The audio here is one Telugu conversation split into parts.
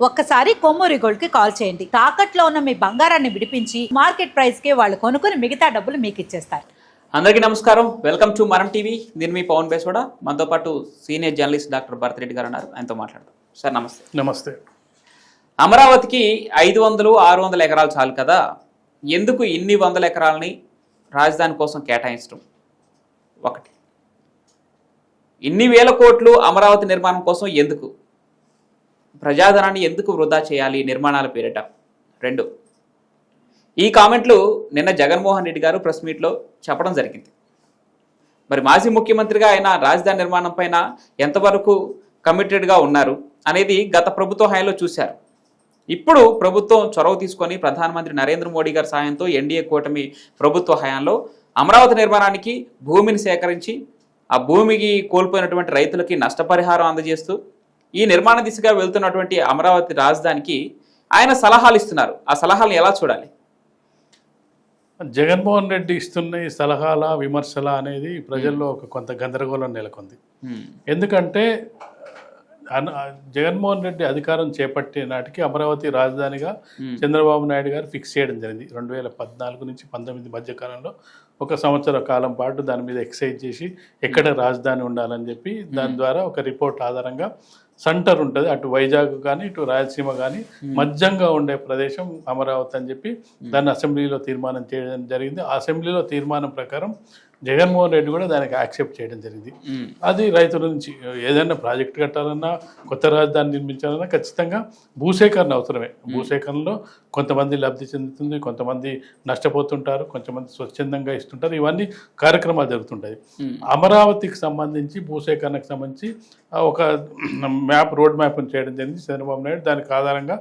ఒక్కసారి కొమ్మూరి గోల్డ్ కి కాల్ చేయండి. తాకట్లో ఉన్న మీ బంగారాన్ని విడిపించి మార్కెట్ ప్రైస్ కి వాళ్ళు కొనుక్కుని మిగతా డబ్బులు మీకు ఇచ్చేస్తారు. అందరికీ నమస్కారం. వెల్కమ్ టు మనం టీవీ. నేను మీ పవన్ బేస్వాడ. మనతో పాటు సీనియర్ జర్నలిస్ట్ డాక్టర్ భరతరెడ్డి గారు ఉన్నారు. ఆయనతో మాట్లాడదాం. సార్ నమస్తే. నమస్తే. అమరావతికి 500, 600 ఎకరాలు చాలు కదా, ఎందుకు ఇన్ని వందల ఎకరాలని రాజధాని కోసం కేటాయించడం? ఒకటి, ఇన్ని వేల కోట్లు అమరావతి నిర్మాణం కోసం ఎందుకు? ప్రజాధనాన్ని ఎందుకు వృధా చేయాలి నిర్మాణాల పేరిట? రెండు, ఈ కామెంట్లు నిన్న జగన్మోహన్ రెడ్డి గారు ప్రెస్ మీట్లో చెప్పడం జరిగింది. మరి మాజీ ముఖ్యమంత్రిగా ఆయన రాజధాని నిర్మాణం పైన ఎంతవరకు కమిటెడ్గా ఉన్నారు అనేది గత ప్రభుత్వ హయాంలో చూశారు. ఇప్పుడు ప్రభుత్వం చొరవ తీసుకొని ప్రధానమంత్రి నరేంద్ర మోడీ గారి సాయంతో ఎన్డీఏ కూటమి ప్రభుత్వ హయాంలో అమరావతి నిర్మాణానికి భూమిని సేకరించి ఆ భూమికి కోల్పోయినటువంటి రైతులకి నష్టపరిహారం అందజేస్తూ ఈ నిర్మాణ దిశగా వెళ్తున్నటువంటి అమరావతి రాజధానికి ఆయన సలహాలు ఇస్తున్నారు. ఆ సలహాలను ఎలా చూడాలి? జగన్మోహన్ రెడ్డి ఇస్తున్న ఈ సలహాల విమర్శల అనేది ప్రజల్లో ఒక కొంత గందరగోళం నెలకొంది. ఎందుకంటే జగన్మోహన్ రెడ్డి అధికారం చేపట్టే నాటికి అమరావతి రాజధానిగా చంద్రబాబు నాయుడు గారు ఫిక్స్ చేయడం జరిగింది. 2014 నుంచి 19 మధ్య కాలంలో 1 సంవత్సర కాలం పాటు దాని మీద ఎక్సైజ్ చేసి ఎక్కడ రాజధాని ఉండాలని చెప్పి దాని ద్వారా ఒక రిపోర్ట్ ఆధారంగా సెంటర్ ఉంటుంది, అటు వైజాగ్ కానీ ఇటు రాయలసీమ కానీ మధ్యంగా ఉండే ప్రదేశం అమరావతి అని చెప్పి దాన్ని అసెంబ్లీలో తీర్మానం చేయడం జరిగింది. ఆ అసెంబ్లీలో తీర్మానం ప్రకారం జగన్మోహన్ రెడ్డి కూడా దానికి యాక్సెప్ట్ చేయడం జరిగింది. అది రైతుల నుంచి ఏదైనా ప్రాజెక్ట్ కట్టాలన్నా కొత్త రాజధాని నిర్మించాలన్నా ఖచ్చితంగా భూసేకరణ అవసరమే. భూసేకరణలో కొంతమంది లబ్ధి చెందుతుంది, కొంతమంది నష్టపోతుంటారు, కొంతమంది స్వచ్ఛందంగా ఇస్తుంటారు. ఇవన్నీ కార్యక్రమాలు జరుగుతుంటాయి. అమరావతికి సంబంధించి భూసేకరణకు సంబంధించి ఒక రోడ్ మ్యాప్ను చేయడం జరిగింది చంద్రబాబు నాయుడు. దానికి ఆధారంగా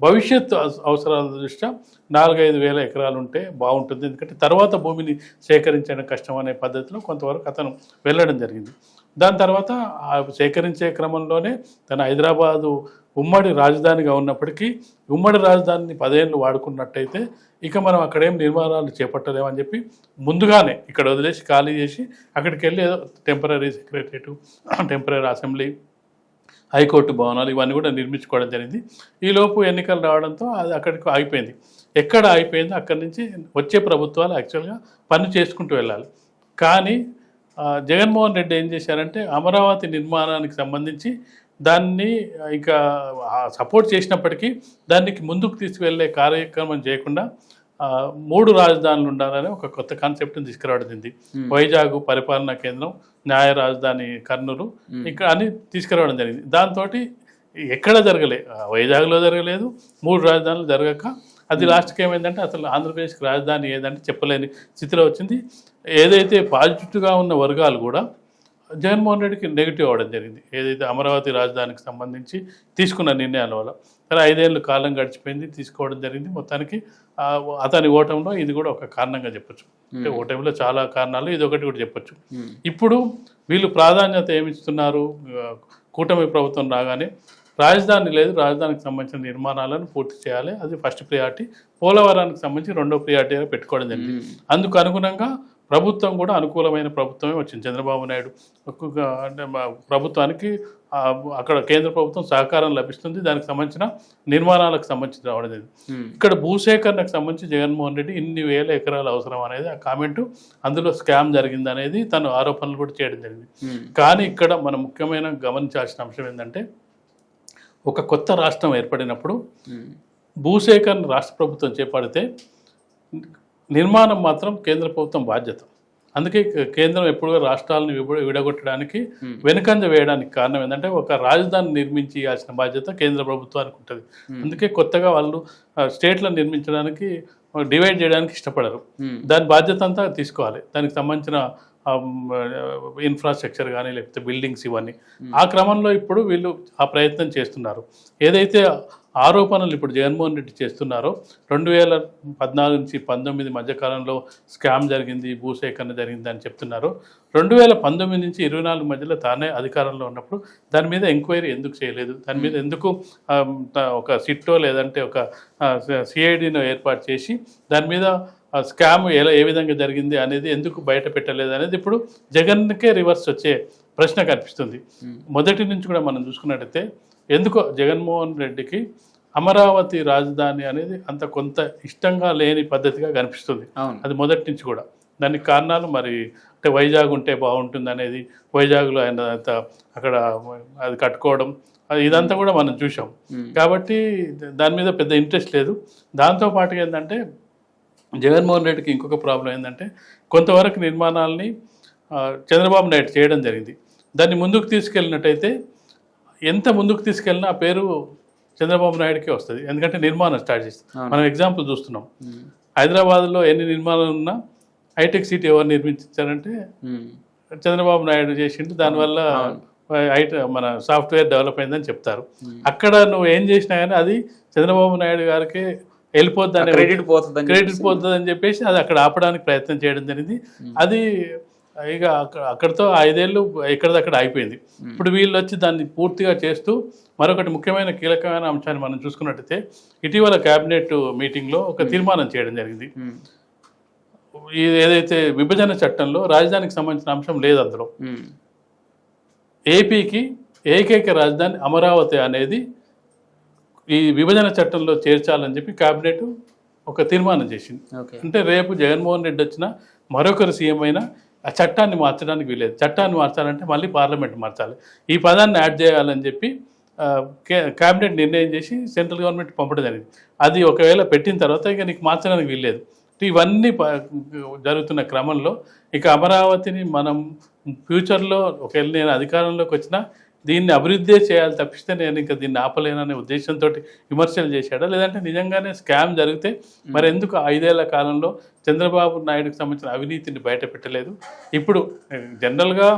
భవిష్యత్తు అవసరాల దృష్ట్యా 4-5 వేల ఎకరాలు ఉంటే బాగుంటుంది, ఎందుకంటే తర్వాత భూమిని సేకరించడం కష్టం అనే పద్ధతిలో కొంతవరకు అతను వెళ్ళడం జరిగింది. దాని తర్వాత ఆ సేకరించే క్రమంలోనే తన హైదరాబాదు ఉమ్మడి రాజధానిగా ఉన్నప్పటికీ ఉమ్మడి రాజధానిని 10 ఏళ్ళు వాడుకున్నట్టయితే ఇక మనం అక్కడేం నిర్మాణాలు చేపట్టలేమని చెప్పి ముందుగానే ఇక్కడ వదిలేసి ఖాళీ చేసి అక్కడికి వెళ్ళి ఏదో temporary secretariat, temporary assembly, high court భవనాలు ఇవన్నీ కూడా నిర్మించుకోవడం జరిగింది. ఈలోపు ఎన్నికలు రావడంతో అది అక్కడికి ఆగిపోయింది. ఎక్కడ ఆగిపోయిందో అక్కడి నుంచి వచ్చే ప్రభుత్వాలు యాక్చువల్గా పని చేసుకుంటూ వెళ్ళాలి. కానీ జగన్మోహన్ రెడ్డి ఏం చేశారంటే అమరావతి నిర్మాణానికి సంబంధించి దాన్ని ఇంకా సపోర్ట్ చేసినప్పటికీ దానికి ముందుకు తీసుకువెళ్ళే కార్యక్రమం చేయకుండా 3 రాజధానులు ఉండాలని ఒక కొత్త కాన్సెప్ట్ని తీసుకురావడం జరిగింది. వైజాగ్ పరిపాలనా కేంద్రం, న్యాయ రాజధాని కర్నూలు ఇక్కడ అని తీసుకురావడం జరిగింది. దాంతో ఎక్కడ జరగలేదు, వైజాగ్లో జరగలేదు, 3 రాజధానులు జరగక అది లాస్ట్కి ఏమైందంటే అసలు ఆంధ్రప్రదేశ్కి రాజధాని ఏదంటే చెప్పలేని స్థితిలో వచ్చింది. ఏదైతే పాజిటివ్గా ఉన్న వర్గాలు కూడా జగన్మోహన్ రెడ్డికి నెగిటివ్ అవ్వడం జరిగింది. ఏదైతే అమరావతి రాజధానికి సంబంధించి తీసుకున్న నిర్ణయాల వల్ల. సరే 5 ఏళ్ళు కాలం గడిచిపోయింది, తీసుకోవడం జరిగింది. మొత్తానికి అతని ఓటంలో ఇది కూడా ఒక కారణంగా చెప్పొచ్చు. అంటే ఓటమిలో చాలా కారణాలు, ఇది ఒకటి కూడా చెప్పొచ్చు. ఇప్పుడు వీళ్ళు ప్రాధాన్యత ఏమిస్తున్నారు? కూటమి ప్రభుత్వం రాగానే రాజధాని లేదు, రాజధానికి సంబంధించిన నిర్మాణాలను పూర్తి చేయాలి, అది ఫస్ట్ ప్రియారిటీ. పోలవరానికి సంబంధించి 2వ ప్రియారిటీగా పెట్టుకోవడం జరిగింది. అందుకు అనుగుణంగా ప్రభుత్వం కూడా అనుకూలమైన ప్రభుత్వమే వచ్చింది. చంద్రబాబు నాయుడు అంటే ప్రభుత్వానికి అక్కడ కేంద్ర ప్రభుత్వం సహకారం లభిస్తుంది, దానికి సంబంధించిన నిర్మాణాలకు సంబంధించి రావడం జరిగింది. ఇక్కడ భూసేకరణకు సంబంధించి జగన్మోహన్ రెడ్డి ఇన్ని వేల ఎకరాలు అవసరం అనేది ఆ కామెంటు, అందులో స్కామ్ జరిగింది అనేది తను ఆరోపణలు కూడా చేయడం జరిగింది. కానీ ఇక్కడ మనం ముఖ్యమైన గమనించాల్సిన అంశం ఏంటంటే ఒక కొత్త రాష్ట్రం ఏర్పడినప్పుడు భూసేకరణ రాష్ట్ర ప్రభుత్వం చేపడితే నిర్మాణం మాత్రం కేంద్ర ప్రభుత్వం బాధ్యత. అందుకే కేంద్రం ఎప్పుడూ రాష్ట్రాలను విడగొట్టడానికి వెనుకంజ వేయడానికి కారణం ఏంటంటే ఒక రాజధాని నిర్మించాల్సిన బాధ్యత కేంద్ర ప్రభుత్వానికి ఉంటుంది. అందుకే కొత్తగా వాళ్ళు స్టేట్లను నిర్మించడానికి డివైడ్ చేయడానికి ఇష్టపడరు. దాని బాధ్యత అంతా తీసుకోవాలి, దానికి సంబంధించిన ఇన్ఫ్రాస్ట్రక్చర్ కానీ లేకపోతే బిల్డింగ్స్ ఇవన్నీ. ఆ క్రమంలో ఇప్పుడు వీళ్ళు ఆ ప్రయత్నం చేస్తున్నారు. ఏదైతే ఆరోపణలు ఇప్పుడు జగన్మోహన్ రెడ్డి చేస్తున్నారో 2014 నుంచి 19 మధ్యకాలంలో స్కామ్ జరిగింది, భూసేకరణ జరిగింది అని చెప్తున్నారు. 2019 నుంచి 24 మధ్యలో తానే అధికారంలో ఉన్నప్పుడు దాని మీద ఎంక్వైరీ ఎందుకు చేయలేదు? దాని మీద ఎందుకు ఒక సిట్టో లేదంటే ఒక సిఐడిను ఏర్పాటు చేసి దాని మీద స్కామ్ ఏ విధంగా జరిగింది అనేది ఎందుకు బయట పెట్టలేదు అనేది ఇప్పుడు జగన్కే రివర్స్ వచ్చే ప్రశ్న కనిపిస్తుంది. మొదటి నుంచి కూడా మనం చూసుకున్నట్టయితే ఎందుకో జగన్మోహన్ రెడ్డికి అమరావతి రాజధాని అనేది అంత కొంత ఇష్టంగా లేని పద్ధతిగా కనిపిస్తుంది. అవును. అది మొదటి నుంచి కూడా. దానికి కారణాలు మరి అంటే వైజాగ్ ఉంటే బాగుంటుంది అనేది, వైజాగ్లో ఆయన అక్కడ అది కట్టుకోవడం ఇదంతా కూడా మనం చూసాం. కాబట్టి దాని మీద పెద్ద ఇంట్రెస్ట్ లేదు. దాంతోపాటుగా ఏంటంటే జగన్మోహన్ రెడ్డికి ఇంకొక ప్రాబ్లం ఏంటంటే కొంతవరకు నిర్మాణాలని చంద్రబాబు నాయుడు చేయడం జరిగింది. దాన్ని ముందుకు తీసుకెళ్ళినట్టయితే ఎంత ముందుకు తీసుకెళ్ళినా ఆ పేరు చంద్రబాబు నాయుడుకే వస్తుంది. ఎందుకంటే నిర్మాణం స్టార్ట్ చేస్తాం. మనం ఎగ్జాంపుల్ చూస్తున్నాం. హైదరాబాద్లో ఎన్ని నిర్మాణాలు ఉన్నా హైటెక్ సిటీ ఎవరు నిర్మించారంటే చంద్రబాబు నాయుడు చేసిండు. దానివల్ల మన సాఫ్ట్వేర్ డెవలప్ అయిందని చెప్తారు. అక్కడ నువ్వు ఏం చేసినా కానీ అది చంద్రబాబు నాయుడు గారికి వెళ్ళిపోద్ది అనే క్రెడిట్ పోతుంది అని చెప్పేసి అది అక్కడ ఆపడానికి ప్రయత్నం చేయడం జరిగింది. అది ఇక అక్కడితో 5 ఏళ్ళు ఎక్కడిదక్కడ అయిపోయింది. ఇప్పుడు వీళ్ళు వచ్చి దాన్ని పూర్తిగా చేస్తూ మరొకటి ముఖ్యమైన కీలకమైన అంశాన్ని మనం చూసుకున్నట్టయితే ఇటీవల క్యాబినెట్ మీటింగ్లో ఒక తీర్మానం చేయడం జరిగింది. ఏదైతే విభజన చట్టంలో రాజధానికి సంబంధించిన అంశం లేదు. అందులో ఏపీకి ఏకైక రాజధాని అమరావతి అనేది ఈ విభజన చట్టంలో చేర్చాలని చెప్పి క్యాబినెట్ ఒక తీర్మానం చేసింది. అంటే రేపు జగన్మోహన్ రెడ్డి వచ్చినా మరొకరు సీఎం అయినా ఆ చట్టాన్ని మార్చడానికి వీలేదు. చట్టాన్ని మార్చాలంటే మళ్ళీ పార్లమెంట్ మార్చాలి. ఈ పదాన్ని యాడ్ చేయాలని చెప్పి క్యాబినెట్ నిర్ణయం చేసి సెంట్రల్ గవర్నమెంట్ పంపడం జరిగింది. అది ఒకవేళ పెట్టిన తర్వాత ఇక నీకు మార్చడానికి వీల్లేదు. ఇవన్నీ జరుగుతున్న క్రమంలో ఇక అమరావతిని మనం ఫ్యూచర్లో ఒకవేళ నేను అధికారంలోకి వచ్చినా దీన్ని అభివృద్ధి చేయాలి తప్పిస్తే నేను ఇంకా దీన్ని ఆపలేననే ఉద్దేశంతో విమర్శలు చేశాడా, లేదంటే నిజంగానే స్కామ్ జరిగితే మరి ఎందుకు 5 ఏళ్ల కాలంలో చంద్రబాబు నాయుడుకి సంబంధించిన అవినీతిని బయట పెట్టలేదు? ఇప్పుడు జనరల్గా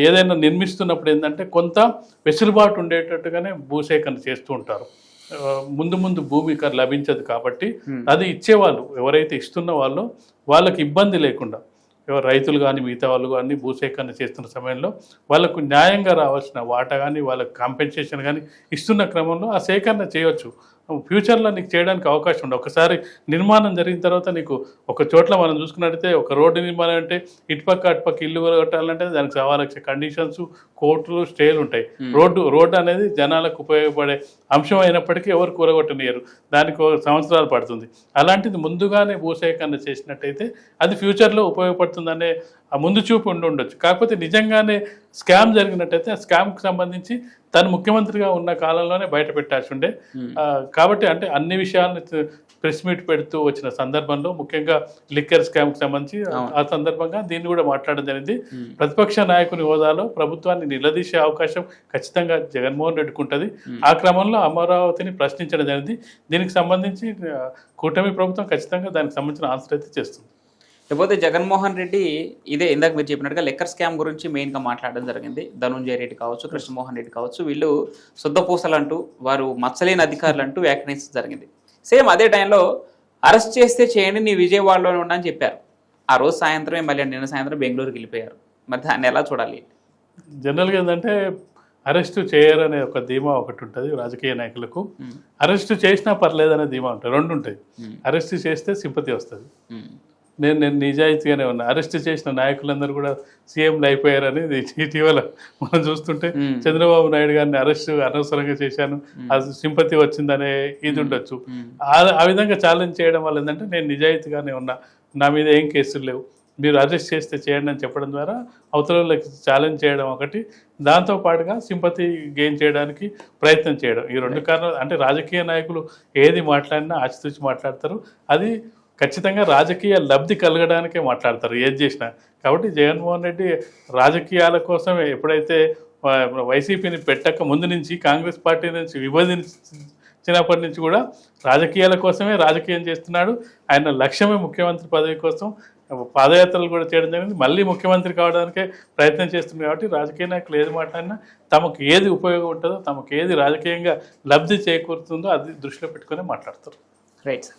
ఏదైనా నిర్మిస్తున్నప్పుడు ఏంటంటే కొంత వెసులుబాటు ఉండేటట్టుగానే భూసేకరణ చేస్తూ ఉంటారు. ముందు భూమి లభించదు కాబట్టి అది ఇచ్చేవాళ్ళు ఎవరైతే ఇస్తున్న వాళ్ళు వాళ్ళకి ఇబ్బంది లేకుండా రైతులు కానీ మిగతా వాళ్ళు కానీ భూసేకరణ చేస్తున్న సమయంలో వాళ్ళకు న్యాయంగా రావాల్సిన వాటా కానీ వాళ్ళకి కాంపెన్సేషన్ కానీ ఇస్తున్న క్రమంలో ఆ సేకరణ చేయవచ్చు. ఫ్యూచర్లో నీకు చేయడానికి అవకాశం ఉండదు. ఒకసారి నిర్మాణం జరిగిన తర్వాత నీకు ఒక చోట్ల మనం చూసుకున్నట్టయితే ఒక రోడ్డు నిర్మాణం అంటే ఇటుపక్క ఇల్లు కట్టాలంటే దానికి సవాలక్ష కండిషన్స్, కోర్టులు, స్టేలు ఉంటాయి. రోడ్డు అనేది జనాలకు ఉపయోగపడే అంశం అయినప్పటికీ ఎవరు కూరగొట్టనియరు. దానికి సంవత్సరాలు పడుతుంది. అలాంటిది ముందుగానే భూసేకరణ చేసినట్టయితే అది ఫ్యూచర్లో ఉపయోగపడుతుందనే ముందు చూపు ఉండొచ్చు. కాకపోతే నిజంగానే స్కామ్ జరిగినట్టయితే ఆ స్కామ్కి సంబంధించి తను ముఖ్యమంత్రిగా ఉన్న కాలంలోనే బయట పెట్టాల్సి ఉండే. కాబట్టి అంటే అన్ని విషయాలను ప్రెస్ మీట్ పెడుతూ వచ్చిన సందర్భంలో ముఖ్యంగా లిక్కర్ స్కామ్కి సంబంధించి ఆ సందర్భంగా దీన్ని కూడా మాట్లాడడం జరిగింది. ప్రతిపక్ష నాయకుని హోదాలో ప్రభుత్వాన్ని నిలదీసే అవకాశం ఖచ్చితంగా జగన్మోహన్ రెడ్డికి ఉంటుంది. ఆ క్రమంలో అమరావతిని ప్రశ్నించడం జరిగింది. దీనికి సంబంధించి కూటమి ప్రభుత్వం ఖచ్చితంగా దానికి సంబంధించిన ఆన్సర్ అయితే చేస్తుంది. లేకపోతే జగన్మోహన్ రెడ్డి ఇదే ఇందాక మీరు చెప్పినట్టుగా లిక్కర్ స్కామ్ గురించి మెయిన్గా మాట్లాడడం జరిగింది. ధనుంజయ రెడ్డి కావచ్చు, కృష్ణమోహన్ రెడ్డి కావచ్చు, వీళ్ళు శుద్ధపూసలు అంటూ వారు మచ్చలేని అధికారులు అంటూ వ్యాఖ్యానించడం జరిగింది. సేమ్ అదే టైంలో అరెస్ట్ చేస్తే చేయండి, నీ విజయవాడలోనే ఉండని చెప్పారు. ఆ రోజు సాయంత్రమే మళ్ళీ నిన్న సాయంత్రం బెంగళూరుకి వెళ్ళిపోయారు. మరి దాన్ని ఎలా చూడాలి? జనరల్గా ఏంటంటే అరెస్టు చేయరనే ఒక ధీమా ఒకటి ఉంటుంది రాజకీయ నాయకులకు. అరెస్టు చేసినా పర్లేదనే ధీమా ఉంటుంది. 2 ఉంటాయి. అరెస్టు చేస్తే సింపతి వస్తుంది. నేను నిజాయితీగానే ఉన్నా. అరెస్ట్ చేసిన నాయకులందరూ కూడా సీఎంలు అయిపోయారని ఇటీవల మనం చూస్తుంటే చంద్రబాబు నాయుడు గారిని అరెస్ట్ అనవసరంగా చేశాను, అది సింపతి వచ్చిందనే ఇది ఉండొచ్చు. ఆ విధంగా ఛాలెంజ్ చేయడం వల్ల ఏంటంటే నేను నిజాయితీగానే ఉన్నా, నా మీద ఏం కేసులు లేవు, మీరు అరెస్ట్ చేస్తే చేయండి అని చెప్పడం ద్వారా అవతలకి ఛాలెంజ్ చేయడం ఒకటి, దాంతోపాటుగా సింపతి గెయిన్ చేయడానికి ప్రయత్నం చేయడం. ఈ 2 కారణాలు. అంటే రాజకీయ నాయకులు ఏది మాట్లాడినా ఆచితూచి మాట్లాడతారు. అది ఖచ్చితంగా రాజకీయ లబ్ధి కలగడానికే మాట్లాడతారు ఏది చేసినా. కాబట్టి జగన్మోహన్ రెడ్డి రాజకీయాల కోసమే ఎప్పుడైతే వైసీపీని పెట్టక ముందు నుంచి కాంగ్రెస్ పార్టీ నుంచి విభజించినప్పటి నుంచి కూడా రాజకీయాల కోసమే రాజకీయం చేస్తున్నాడు. ఆయన లక్ష్యమే ముఖ్యమంత్రి పదవి కోసం. పాదయాత్రలు కూడా చేయడం జరిగింది. మళ్ళీ ముఖ్యమంత్రి కావడానికే ప్రయత్నం చేస్తుంది. కాబట్టి రాజకీయ నాయకులు ఏది మాట్లాడినా తమకు ఏది ఉపయోగం ఉంటుందో, తమకు ఏది రాజకీయంగా లబ్ధి చేకూరుతుందో అది దృష్టిలో పెట్టుకుని మాట్లాడతారు. రైట్.